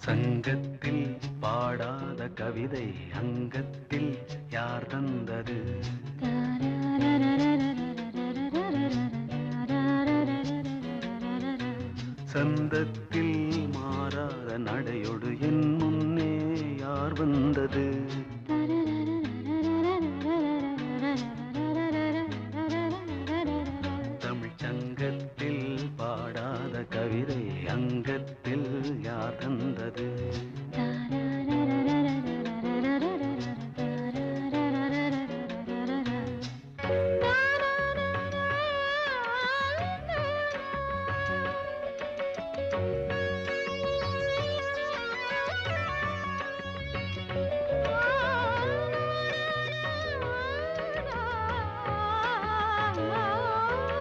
சங்கத்தில் பாடாத கவிதை அங்கத்தில் யார் தந்தது? சந்தத்தில் மாறாத நடையொடு என் முன்னே யார் வந்தது? தமிழ் சங்கத்தில் பாடாத கவிதை அங்கத்தில் யார் தந்தது?